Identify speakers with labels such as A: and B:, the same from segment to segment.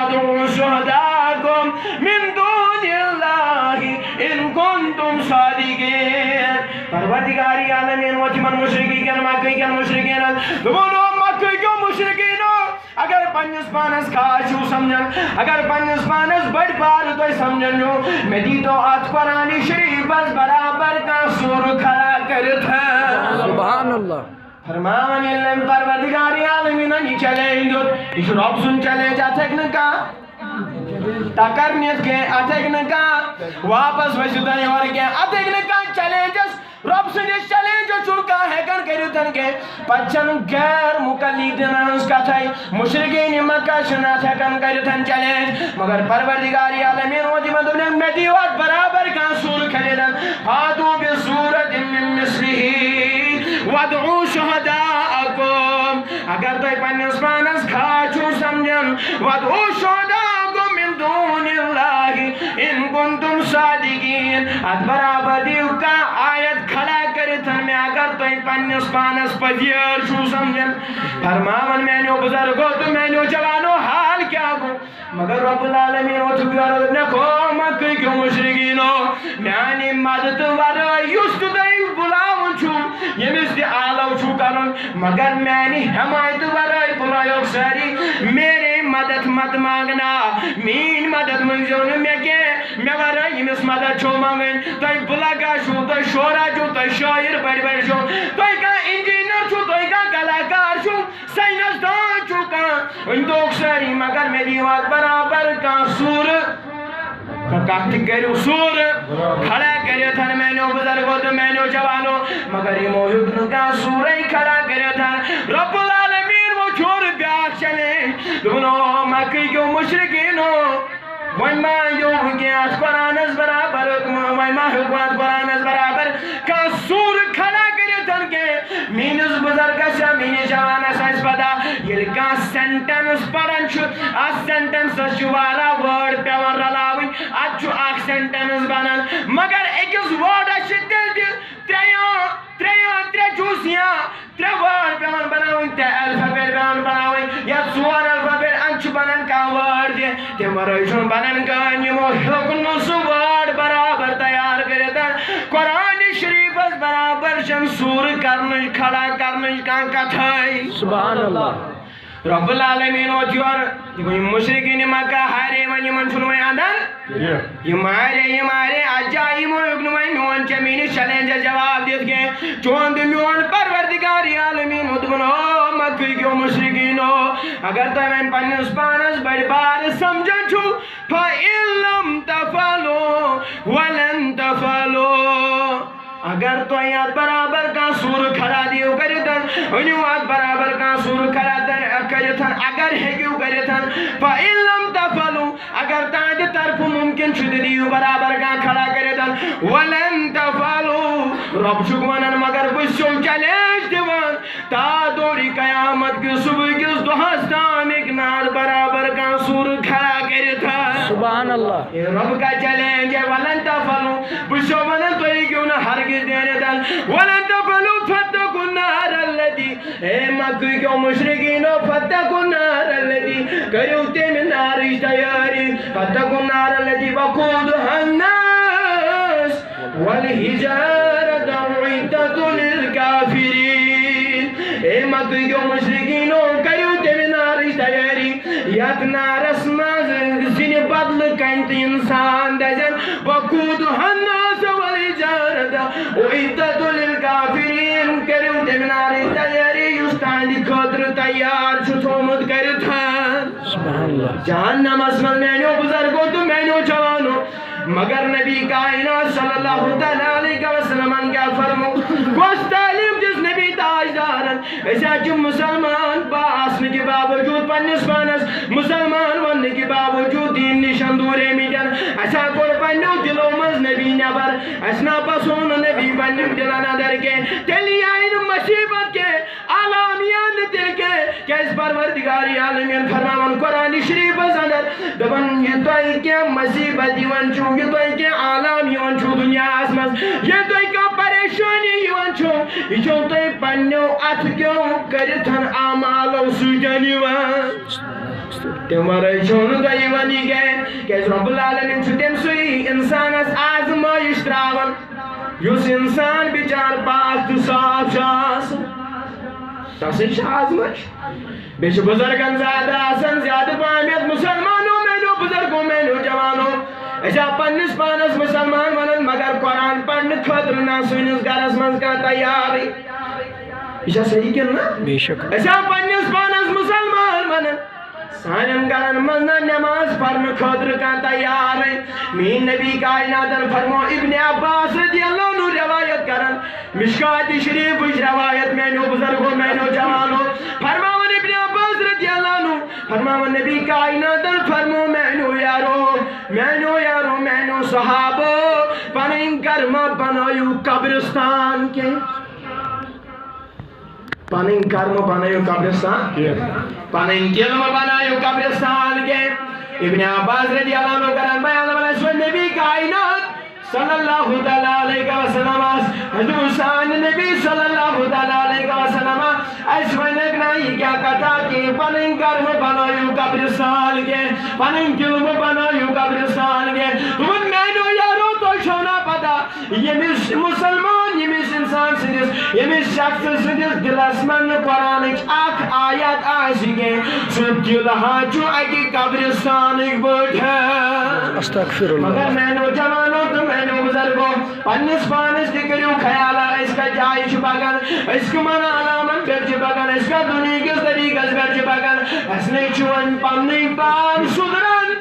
A: وادعوا شهداءكم من دون الله إن كنتم صادقين. پروردگار عالمین و تمن مشرکین مکہ کین مشرکین دونوں مکہ کے مشرکین اگر پنس پانس خاص سمجھن اگر پنس پانس بڑ بار تو سمجھن میں دی تو ات قرآن شریف بس برابر کا سور کھڑا کرت ہے.
B: سبحان اللہ.
A: فرمان علم پروردگار عالمین نی چیلنج اس رب سن چیلنج اتھک نکا ٹکر نیت کے اتھک نکا واپس وسدا اور کے اتھک نکا چیلنجز رب سن چیلنج چوکا ہے کر کرتن کے پچن غیر مقلدین اس کا تھا مشرکین مکہ شنا تھا کن کرتن چیلنج مگر پروردگار عالمین و دی مدن میں دی وقت برابر کا سور کھلیدن فاتو بسورۃ من مثلہ وادعوا شهداءكم اگر تو پنس پانس کھاچو سمجھن وادعوا شهداءكم من دون الله ان كنتم صادقين ات برابر دیو کا آیت کھڑا کرتن میں اگر تو پنس پانس پذیر چھو سمجھن فرماون میں نو بزرگو تو میں نو جوانو حال کیا گو مگر رب العالمین و تو بیار نکو مکہ کیوں مشرکینو میانی مدد ورائے یست دائی بلاون چھو یمس دی آلو چھو کرن مگر میانی حمایت ورائے بلائیو ساری میرے مدد مت مانگنا مین مدد منگزون میں کے میں ورائے یمس مدد چھو مانگن تو بلگا چھو تو شورا چھو تو شاعر بڑی بڑی چھو تو کا انجینئر چھو تو کا کلاکار چھو سائنس دان چھو کا ان دوک ساری مگر میری وقت برابر کا سور کہتی کرو سور کھڑا کرے تھا میں نے بزرگوں تو میں نے جوانوں مگر یہ موجود کا سور ہی کھڑا کرے تھا رب العالمین وہ چھوڑ بیاک چلے دونوں مکہ کیوں مشرکینوں وَمَا يُوْحِكِيَاتْ قرآنَس برابر وَمَا حُکوات قرآنَس برابر کا سور کھڑا کرے تھن کے مینس بزرگ سا مینی جوانا سائز پدا یہ کا سینٹنس پڑھن چھو اس سینٹنس شوارا ورڈ پیور رلاوی اچھو آخ سینٹنس بنن مگر ایکس ورڈ اچھے دل دی ترے جوسیاں ترے ورڈ پیور بناوی تے الفابیٹ پیور بناوی یا سوار الفابیٹ انچ بنن کا ورڈ دی تے مرائشن بنن کا نیمو حکن سو ورڈ برابر تیار کرے تھا قرآن شریف برابر شن سور کرنش کھڑا کرنش کان کتھائی.
B: سبحان اللہ.
A: رب العالمین و دیور مشرکین مکہ ہارے ون یمن چھنوئی اندر یہ مارے اجائی موگنوئی میون چمینی چیلنج جواب دیت گئے چون دی میون پروردگار عالمین و دمن او مکہ کیوں مشرکینو اگر تو میں پنس پانس بڑی بار سمجھن چھو فَإِن لَمْ تَفَعْلُوا وَلَن تَفَعْلُوا اگر تو یاد برابر کا سور کھڑا دیو کرتن انیوات برابر کا سور کھڑا کرتن اگر ہے کیوں کرتن فَإِن لَمْ تَفَعْلُوا اگر تاند طرف ممکن شد دیو برابر کا کھڑا کرتن وَلَن تَفَعْلُوا رب شکوانن مگر بسو چلیش دیوان تا دوری قیامت کی صبح کس دوہستان اکنار برابر کا سور کھڑا کرتن.
B: سبحان اللہ.
A: رب کا چیلنج ہے وَلَن تَفَعْلُوا بسو منن تو ہی کیوں نہ ہرگز دینے دل وَلَن تَفَعْلُوا فَاتَّقُوا النَّارَ الَّتِي اے مکہ کے مشرکینو فَاتَّقُوا النَّارَ الَّتِي کریوتے من نارش تیاری فَاتَّقُوا النَّارَ الَّتِي وَقُودُهَا النَّاسُ وَالْحِجَارَةُ أُعِدَّتْ لِلْكَافِرِينَ اے مکہ کے مشرکینو کریوتے من نارش تیاری یت نارس ماز سن بدل کنت انسان دزن وَقُودُهَا النَّاسُ وَالْحِجَارَةُ أُعِدَّتْ لِلْكَافِرِينَ کریوتے من نارش تیاری یستاندی خطر تیار چھومت کرتھان. جہنم اسمل مینو بزرگو تو مینو جوانو مگر نبی کائنات صلی اللہ علیہ وسلم کیا فرمو گوشت تعلیم جس نبی تاجدارن ایسا جو مسلمان باسن کے باوجود پنس پانس مسلمان ون کے باوجود دین نشان دورے میڈن ایسا کور پنو دلو مز نبی نبر اسنا پسون نبی پنو دلانا در کے تلی آئین مصیبت کے علامیان دل کے کہ اس پروردگاری عالمین فرمان قرآن شریف اندر دبن یہ تو ہی کیا مصیبت یون چھو یہ تو ہی کیا عالم یون چھو دنیا آسمس یہ تو ہی کیا پریشانی یون چھو یہ چھو تو ہی پنیو ات کیوں کرتن آمالو سجن یون تمہارے چھوڑ گئی ونی گئے کہ رب العالمین چھٹیم سوئی انسان اس آزمائش تراون یس انسان بچار پاک تو صاف شاس تاسن چھ آزمائش بیش بزرگن زیادہ آسن زیادہ پاہمیت مسلمانوں میں نو بزرگوں میں نو جوانوں ایسا پنس پانس مسلمان ونن مگر قرآن پڑھنے خطر نہ سنس گرس منز کا تیاری ایسا صحیح کن نا
B: بے شک
A: ایسا پنس پانس مسلمان ونن سانن گرن منز نماز پڑھنے خطر کا تیاری مین نبی کائناتن فرمو ابن عباس رضی اللہ عنہ روایت کرن مشکات شریف اس روایت میں نو بزرگوں میں نو جوانوں فرماون ابن عباس رضی اللہ عنہ فرماون نبی کائناتن فرمو میں نو یارو میں نو صحابو پنین کرما بنایو قبرستان کے پنین کرما بنایو قبرستان کے پنین کرما بنایو قبرستان کے ابن عباس رضی اللہ عنہ کرن بیان بنا نبی کائنات صلی اللہ علیہ وسلم حضور شان نبی صلی اللہ علیہ وسلم اس ونک نہیں کیا کہتا کہ پنن کرم بنایو قبرستان کے پنن کلم بنایو قبرستان کے تمن مینو یارو تو شونا پتا یمس مسلمان یمس انسان سندس یمس شخص سندس دلس من قرآن اخ آیت آسی گے سب دل ہاچو اکی قبرستان بٹ ہے
B: استغفر اللہ
A: مگر مینو جوانو تو مینو بزرگو پنس پانس دکریو خیالا اس کا جائی چھپاگن اس کو من علامن کر چھپاگن اس کا دنیا کے طریقہ کر چھپاگن اس نے چون پنی پان سدرن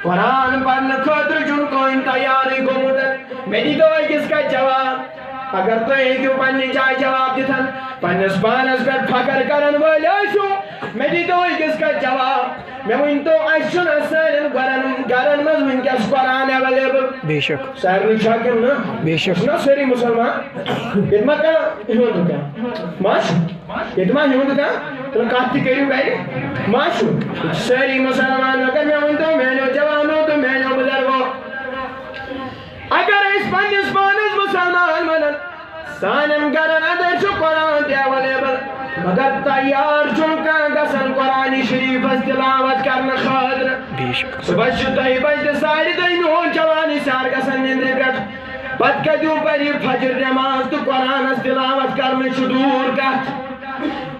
A: قرآن پڑھنے خطر جن کو ان تیاری کو مدد میری تو ہے کس کا جواب اگر تو ایک پنی جائے جواب دیتن پنس پانس پر پھکر کرن والے شو میری تو ہے کس کا جواب میں ان تو ایشن اسرن گرن مز من کس قرآن اویلیبل
B: بے شک
A: سارے شاکر نا
B: بے شک
A: نا سری مسلمان اتما کا ہیوند کا ماشو اتما ہیوند کا تو کاتی کریو گئی ماشو سری مسلمان اگر میں ان تو میں نو جوانوں تو میں نو بزرگوں اگر اس پنس پانس مسلمان منن سانن گرن ادر شو قرآن تے اویلیبل مگر تیار چونکا گسن قرآن شریف اس تلاوت کرنا خاطر
B: بے شک
A: صبح شدائی بجد ساری دائی نون جوانی سار گسن نندر پیٹ پت کدیو پری فجر نماز تو قرآن اس تلاوت کرنا شدور کا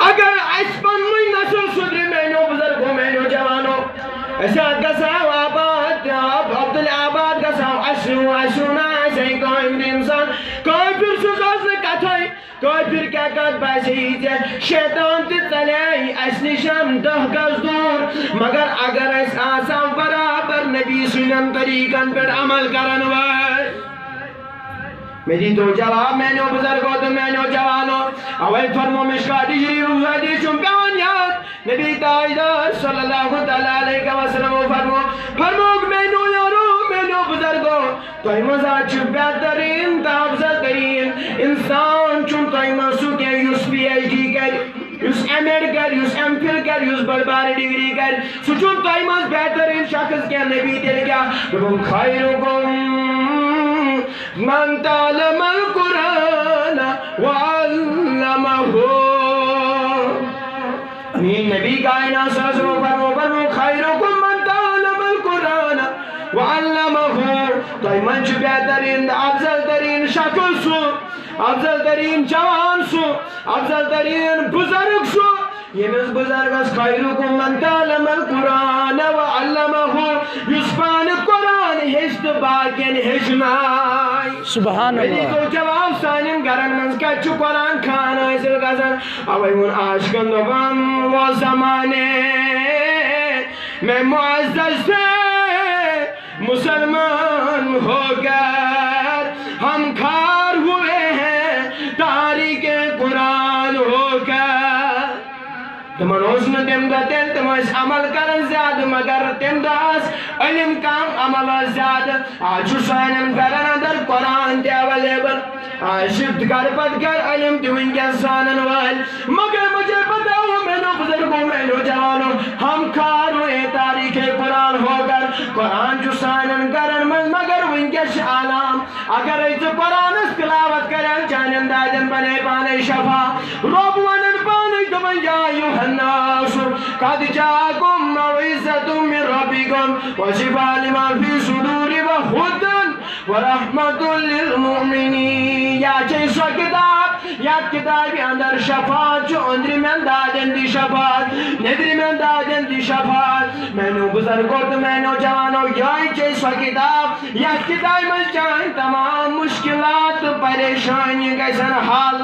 A: اگر اس پن مئی نسل صدر مینو بزرگو مینو جوانو ایسا گساو آباد عبدالعباد گساو اشو نا ایسے قائم انسان کوئی پھر سزاز نے کتھائی کوئی پھر کیا کہت بائیسی شیطان تی تلیائی اس نشم دہ گز دور مگر اگر اس آسان برابر نبی سنن طریقن پر عمل کرن وائے میری تو جواب میں نو بزرگو تو میں نو جوانو اول فرمو مشکاتی شریف حدیثوں پیان یاد نبی تاجدار صلی اللہ علیہ وسلم فرمو میں نو یارو میں نو بزرگو توئی مزا چھو بہترین تا افضل ترین انسان چون توئی مزو کے یوس پی ایچ ڈی کر یوس ایم ایڈ کر یوس ایم فل کر یوس بڑبار ڈگری کر سو چون توئی مز بہترین شخص کے نبی دل کیا خیرکم من تعلم القرآن وعلمه مین نبی کائنات صلی اللہ علیہ وسلم فرمو خیرکم من تعلم القرآن وعلمه تو من چھ بہترین افضل ترین شخص سو افضل ترین جوان سو افضل ترین بزرگ سو یمس بزرگس خیرکم من تعلم القرآن وعلمه یسپان قرآن ہشت باقین ہشنائی
B: سبحان
A: میری
B: اللہ
A: تو جواب سانن گرن منز کچھ قرآن کھانا ایسل گزن اوئی من عاشقن دبان وہ زمانے میں معزز سے مسلمان ہو کر ہم کھار ہوئے ہیں تاریخ قرآن ہو کر تمن حسن تم دل تم عمل کرن زیادہ مگر تم داس علم کام عمل زیادہ آج سانن کرن اندر قرآن تے اویلیبل آج شفت کر پت کر علم تے ونکس سانن وال مگر مجھے پتا ہو میں نو بزرگوں میں نو جوانوں ہم کھار ہوئے تاریخ قرآن ہو کر قرآن جو سانن کرن من مگر ونکس عالم اگر ایسے قرآن اس تلاوت کرن چانن دائدن بنے پانے شفا رب ونن پانے يا أيها الناس قد جاءكم موعظة من ربكم وشفاء لما في صدور وهدى ورحمة للمؤمنين. یا چھے سو کتاب یاد کتابی اندر شفاعت جو اندری من دادن دی شفاعت ندری من دادن دی شفاعت مینو بزرگو تو مینو جوانو یہی چھے سو کتاب یاد کتابی من جائیں تمام مشکلات پریشانی کیسن حال.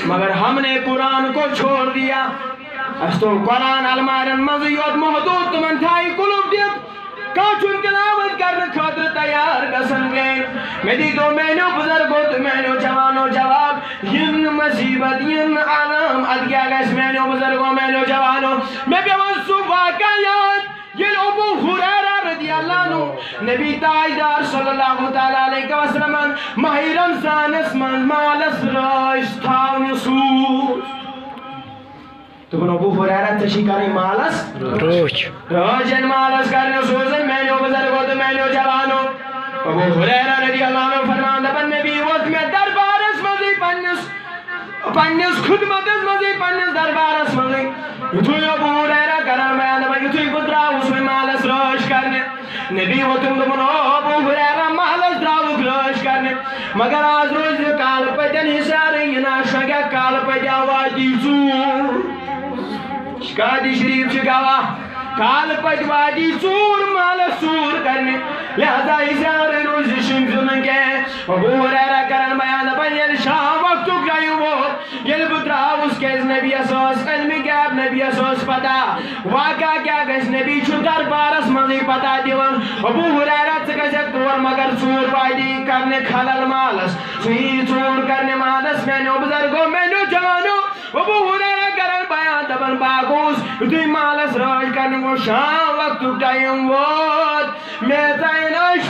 A: مگر ہم نے قرآن کو چھوڑ دیا. اس تو قرآن المارن مزیوت محدود تمن تھائی قلوب دیت کاچون تلاوت کرنے خاطر تیار گسن گئے. میں دی تو مینو بزرگو تو مینو جوانو جواب ین مصیبت ین عالم ادگیا گیس مینو بزرگو مینو جوانو میں بیوان صبح کا یاد یہ ابو حریرہ رضی اللہ عنہ نبی تاجدار صلی اللہ تعالیٰ علیہ وسلم ماہ رمضان اسمان مالس راش تھاون سور. تو بنو ابو حریرہ تشی کاری مالس روشن مالس کرنے سوزن مینو بزرگو تو مینو جوانو. ابو حریرہ رضی اللہ عنہ فرمان دبن نبی وقت میں دربارس مزی پنیس خدمتس مزی پنیس دربارس مزی یتوی ابو حریرہ کرن بیان دبن یتوی بدرا اس میں مالس روش کرنے نبی وقتم دبن ابو حریرہ مالس دراوک روش کرنے. مگر آج روز کال پتن حسارے ینا شگا کال پتیا وادی زور شکادی شریف شکاوا کال پت وادی چور مال سور کرنے لہذا اشار روز شمزن کے ابو حریرہ کرن بیان بن یل شام وقت گئیو وہ یل بطرا اس کے نبی اساس علمی گیب نبی اساس پتا واقعہ کیا گس نبی چھتر بارس مزی پتا دیون ابو حریرہ چکسے کور مگر چور وادی کرنے خلل مالس سوئی چور کرنے مالس مینو بزرگو مینو جوانو ابو حریرہ کرن بیان دبن باگوس دوی مالس راج کرنے کو شام وقت ٹائم وات میں تائن اش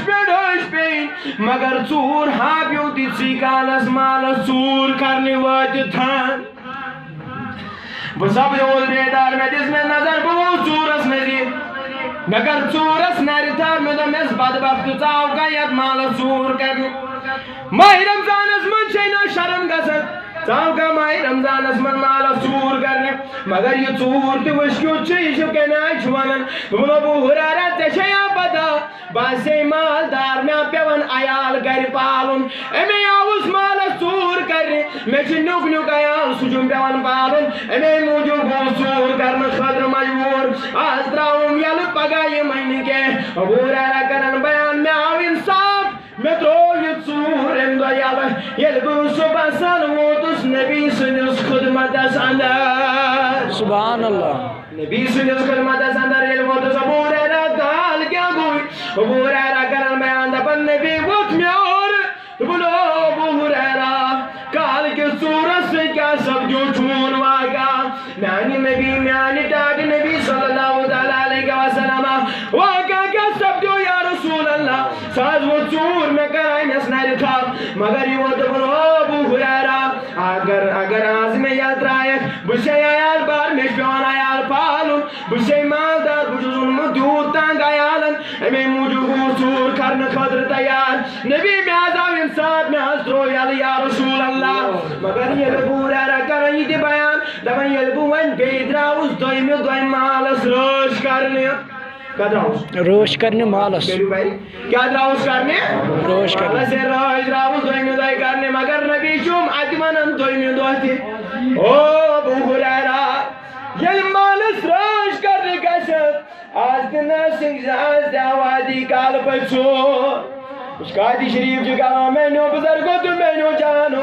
A: پین مگر چور ہاں پیو تیسی کالس مالس چور کرنے وات تھان. بسب جوز بیدار میں جس میں نظر بہت چورس نزید مگر چورس نری تھا میں تو میں بدبخت چاو کا یک مالس چور کرنے. ماہ رمضان اس من چینا شرم گسد چاو کا ماہ رمضان اس من مالا چور کرنے مگر یہ چور تی وشکیو چیشو کے نائی چھوانن تم ابو حریرہ تشیا پتا باسی مالدار میں پیون آیال گر پالن امی آوز مالا چور کرنے میں چی نوک نوک آیال سجن پیون پالن امی موجو گو چور کرنے خدر مجبور آز دراؤں یل پگائی مہنی کے ابو حریرہ کرن بیان میں آو انصاف میں تو یہ چور اندو یل بوسو بسان موتس نبی سنس خدمت اس اندر
B: سبحان اللہ
A: نبی سنس خدمت اس اندر یل موتس ابو حریرہ کال کیا گوئی ابو حریرہ کرن بیان دبن نبی وقت میں اور بلو ابو حریرہ کال کے صورت سے کیا سب جو چھون واقع میانی نبی میانی ڈاڈی نبی صلی اللہ علیہ وسلم واقع کیا سب جو یا رسول اللہ ساز وہ چور میں کرائی نسنائر تھا مگر یہ وہ دبن ابو حریرہ اگر آز میں یاد رائے بشے آیال بار میں شوان آیال پالن بشے مالدار بجزن مدود تانگ آیالن امی موجو گو چور کرن خدر تیار نبی میں آزاو انسان میں حضرو یا رسول اللہ مگر یہ ابو حریرہ کرن یہ دی بیان دبن یہ ابو ون بیدراؤس دوئی مالس روش کرنے
B: روش کرنے مالس
A: کیا دراؤس کرنے
B: روش کرنے
A: مالس روش دراؤس دوئی کرنے مگر نبی شوم ادمانن دوئی دوئی او ابو حریرہ یل مالس روش کرنے کسب آج دنہ سنگ آج دعوادی کال پچھو اشکادی شریف جو کہا میں نو بزرگو تو میں نو جانو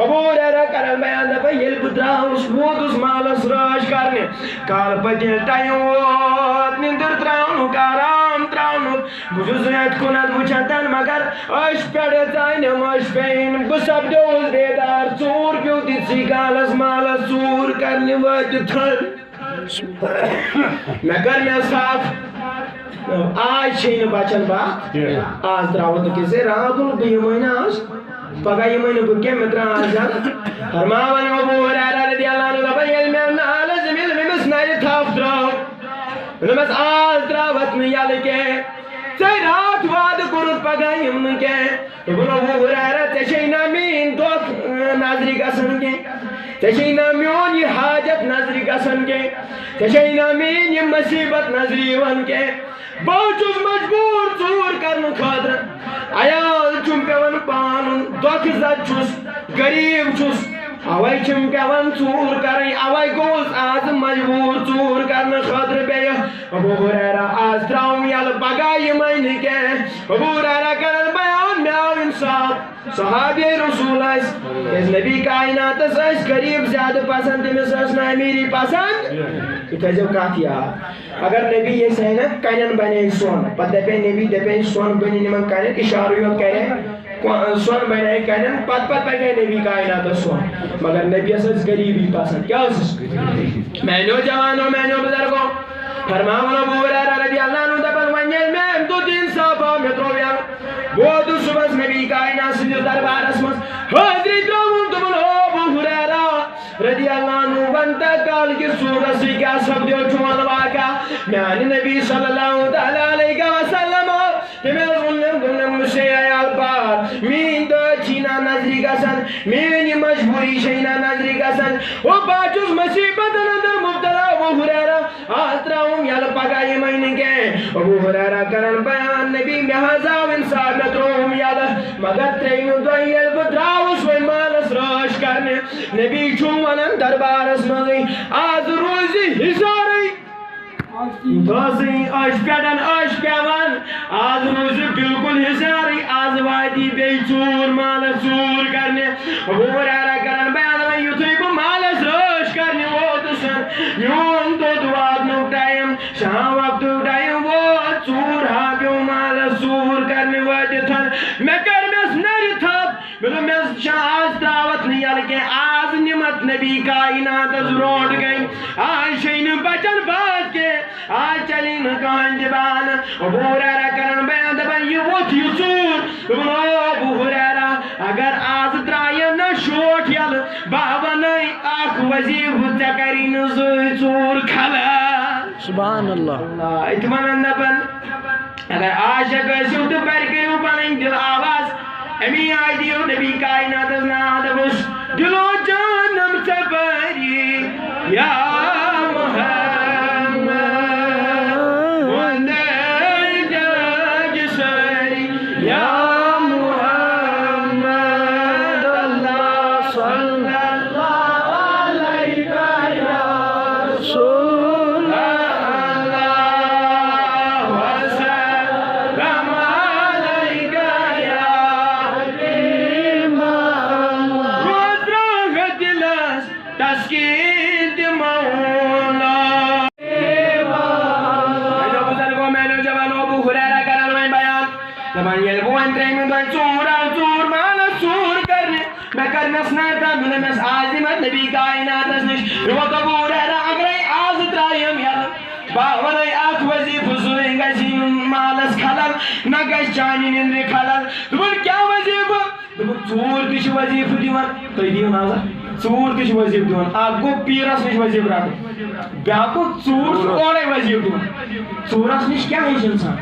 A: ابو حریرہ کرن بیان دبا یل بدراؤس بود اس مالس راش کرنے کال پجل ٹائیوت نندر تراؤنو کارام تراؤنو بجوزنیت کنت بچتن مگر اش پیڑے زائنم اش پین بسب دوز بیدار چور پیو دیسی کالس مالس چور کرنے وجہ تھن میں کر میں صاف آج چھین بچن با آج دراوت کسے رہا دل بھی مہینہ آج پگا یہ مہینہ بکے مترہ آج جانا فرماون ابو حریرہ رضی اللہ عنہ لبا علم امنا لازم علم مسنائی تھاف دراو نمس آج دراوت میں یالکے تی رات واد کرد پگا یم کے ابو حریرہ تشین امین دوک ناظری گسن کے تشینا میون یہ حاجت نظری گسن کے تشینا مین یہ مصیبت نظری ون کے بہت مجبور ژور کرن خاطر عیال چھم پیون پانن دکھ زد چھس غریب چھس اوے چھم پیون ژور کرن اوے گوس آز مجبور ژور کرن خاطر بیہ ابو ہریرہ آز تراؤم یل پگاہ یمن کے ابو ہریرہ کرن بیان مے آو انصاف صحابی رسول اس نبی کائنات اس غریب زیادہ پسند تمس اس نا امیری پسند یہ تھو کت یاد اگر نبی یہ سہ نا کنن بنے سون پتہ دپے نبی دپے سون بنی نمن کنن اشارہ یوت کرے سون بنے کنن پت پکے نبی کائنات سون مگر نبی اس غریبی پسند کیا اس میں نوجوانوں میں نو بزرگوں فرماون ابو ہریرہ رضی اللہ عنہ دپن ونیل میں تو دین صاحب میں ترویاں وہ تو صبح نبی کائنات سے دربارس مز حاضر تراؤن تمن ابو ہریرہ رضی اللہ عنہ بنتا کال کی صورت سے کیا سب دیو چون واقع میان نبی صلی اللہ تعالی علیہ وسلم تمہیں ظلم سے عیال پار مین تو چینا نظری گسن مین مجبوری شینا نظری گسن وہ باچوس مصیبت اندر مبتلا ابو ہریرہ آتراؤں یل پگائی مہینے کے ابو ہریرہ کرن بیان نبی محضاو انسان نتروم یل مگر تریوں دو یل بدراؤس وی مالس راش کرنے نبی چونن دربارس مزی آز روزی حساری دوزی آش پیڈن آش پیوان آز روزی بالکل حساری آز وادی بے چور مالس چور کرنے ابو ہریرہ کرن بیان میں یوتھی کو مالس راش کرنے وہ دسن یون تو دواد نو ٹائم شام وقت ٹائم وہ چور ہاکیوں مالس چور کرنے وادی تھن میں کرمس نری تھپ میں میں شاہز دعوت نہیں یلکے آز نمت نبی کائنات از روڈ گئی آج شین بچن بات کے آج چلین کان جبان ابو ہریرہ کرن بیان دبن یہ وہ تھی چور ابو ہریرہ اگر آز ترائے نہ شوٹ یل بابا نئی آخ وزیب چکرین زوی چور کھلا
B: سبحان اللہ
A: اتمنان دبن اگر عاشق اسیو تو برکیو پنن دل آواز امی آئی دیو نبی کائنات از نادبوس دلو جانم سبری یا محمد وندر جاج سری یا محمد اللہ صلی اللہ علیہ یا رسول اللہ وسلم علیہ یا تسکین دی مولا میں بزرگوں میں جوانوں ابو ہریرہ کرن میں بیان زمان یہ وہ انترے میں دن چور مانا چور کرنے میں کرنس ناتا میں نس عظمت نبی کائنات اسنش رو ابو ہریرہ اگر آز ترایم یل باورائی آخ وزیف زوئیں گا جین مالس کھلل نہ گش جانی نندر کھلل دبن کیا وزیف دبن چور کش وزیف دیوان تو دیو نازا چور تش وزیف دیوان اکھ گو پیرس نش وزیف رٹن بیاکھ چور اورے وزیف دیوان چورس نش کیا ہیچ انسان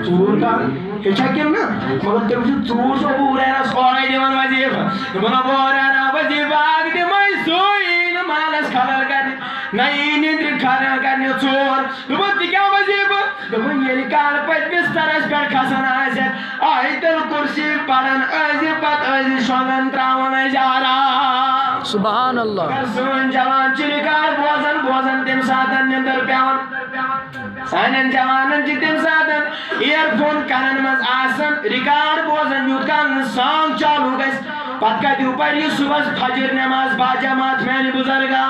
A: چور کا ہیچا کن نا مگر تم چور سو ابو ہریرہ اورے دیوان وزیف دپن ابو ہریرہ وزیف اکھ دمائی سوئی نہ مالس خلل کرنے نئی نیندر کھانا کرنے چور دپن تہ کیا وزیف دپن ییٚلہِ کال پتہٕ بسترس پٮ۪ٹھ کھسان آسٮ۪کھ آیتُ الکرسی پران ٲسۍ پتہٕ ٲسۍ شۄنٛگان تراوان ٲسۍ آرام
B: سبحان اللہ
A: سون جوان چھ ریکارڈ بوزان تم ساتن نندر پیوان سانن جوانن چھ تم ساتن ایئر فون کنن مز آسان ریکارڈ بوزان یوت کال سانگ چالو گژھِ پتہٕ کتہِ پرِ صبحس فجر نماز باجماعت میانہِ بزرگا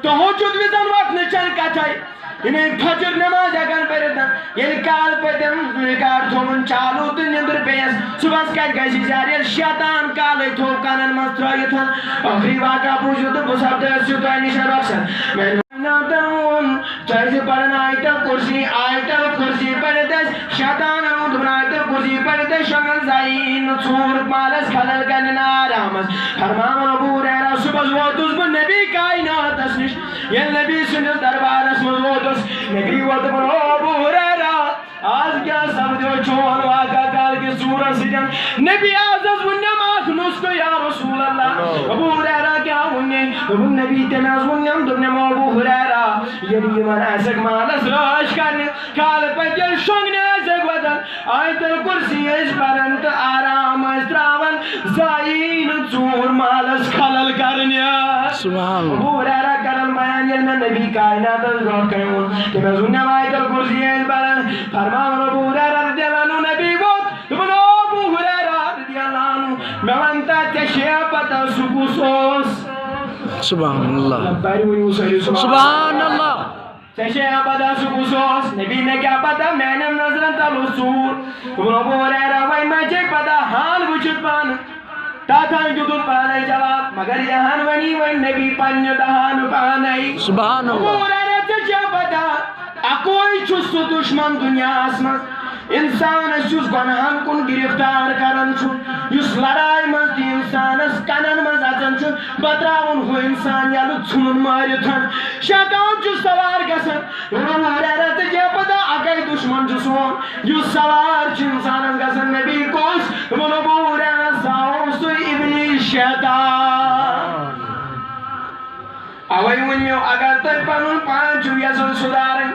A: تہجد وزن وقت چن کتھے انہیں فجر نماز اگر پرتن یل کال پتم ریکارڈ تھون چالو تو نندر پیس صبح کت گژھِ زیادٕ شیطان کالے تھو کنن مز ترٲیِتھ ٲخری واقعہ بوٗزِو تہٕ بہٕ سپدٲیس چھُ تۄہہِ نِش رۄخصت ناتون چاہے پڑھن آیت الکرسی پڑھتے شیطان دپن آیت الکرسی پڑھتے شنگل زائن ژور مالس خلل کرن آرامس فرمان ابو ہریرہ صبح ووتس بہ نبی کائناتس نش یل نبی سندس دربارس مز ووتس نبی ووت دپن ابو ہریرہ آج کیا سپدیو چون واقعہ کال کی صورت سۭتۍ نبی آز ون نماز نسخہ یا رسول اللہ ابو ہریرہ کیا وننے دوٚپُن نبی تٔمۍ حظ ووٚننم دوٚپنم ابوٗ ہُریرا ییٚلہِ یِمن آسٮ۪کھ مالس رٲچھ کرنہِ کالہٕ پتہٕ ییٚلہِ شۄنٛگنہِ آسٮ۪کھ وۄتھان آیتُل کُرسی ٲسۍ پران تہٕ آرام ٲسۍ تراوان زایہِ نہٕ ژوٗر مالس خلل کرنہِ
B: سبحان اللہ.
A: ابوٗ ہُریرا کران بیان ییٚلہِ مےٚ نبی کایناتس برونٛٹھ کنہِ ووٚن تٔمۍ حظ ووٚننم آیتُل کُرسی ٲسۍ پران فرماوان ابوٗ ہُریرا رضی اللہ عنہ نبی ووت دوٚپُن او ابوٗ ہُریرا رضی اللہ عنہ مےٚ وَن تا ژےٚ چھےٚ پتہ سُہ کُس اوس
B: سبحان اللہ.
A: سبحان
B: سبحان اللہ.
A: ژےٚ چھےٚ پتہ سُہ کُس اوس نبی مےٚ کیٛاہ پتہ میانٮ۪ن نظرن تل اوس ژوٗر دوٚپُن ابوٗ ہُریرا وۄنۍ ما چھے پتہ حال وٕچھِتھ پانہٕ تتھ ہن دیُتُن پانے جواب مگر یہِ ہن ونی وۄنۍ نبی پننہِ دہانہٕ پانے
B: سبحان
A: ابوٗ
B: اللہ.
A: ہُریرا ژےٚ چھےٚ پتہ اکوے چھُ سُہ دُشمن دُنیاہس منٛز انسانس یُس گۄنہن کُن گرفتار کران چھُ یُس لڑایہِ منٛز تہِ انسانس کنن منٛز اژان چھُ بتراوُن ہُہ انسان یلہٕ ژھُنُن مٲرِتھ شیطان چھُ سوار گژھان ابوٗ ہُریرا ژےٚ چھےٚ پتہ اکے دُشمن چھُ سون یُس سوار چھُ انسانس گژھان نبی کُس دوٚپُن ابوٗ ہُریرا سُہ اوس سُہ ابلیٖس شیطان اوے ووٚن مےٚ اگر تۄہہِ پنُن پان چھُو یژھان سُدھارٕنۍ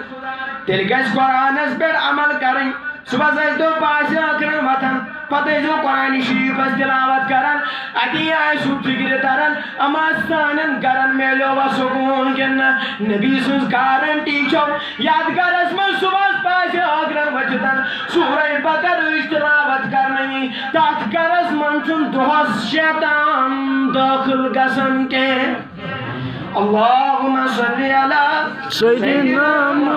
A: تیٚلہِ گژھِ قرآنس پٮ۪ٹھ عمل کرٕنۍ صبحس ٲسۍ دۄہ آسہِ ٲخرن وتھان پتہٕ ٲسۍزیو قرآنہِ شریٖفس تلاوت کران اتی آسِوٕ فکرِ تران اما سانٮ۪ن گرن میلیوا سکوٗن کِنہٕ نہ نبی سٕنٛز گارنٹی چھو یتھ گرس منٛز صبحس پاسہِ ٲخرن ؤتھِتھ سورہ بقرٕچ تلاوت کرنہٕ یی تتھ گرس منٛز چھُنہٕ دۄہس شیطان دٲخل گژھان کینٛہہ اللہُمہ صلی علی
B: سیدنا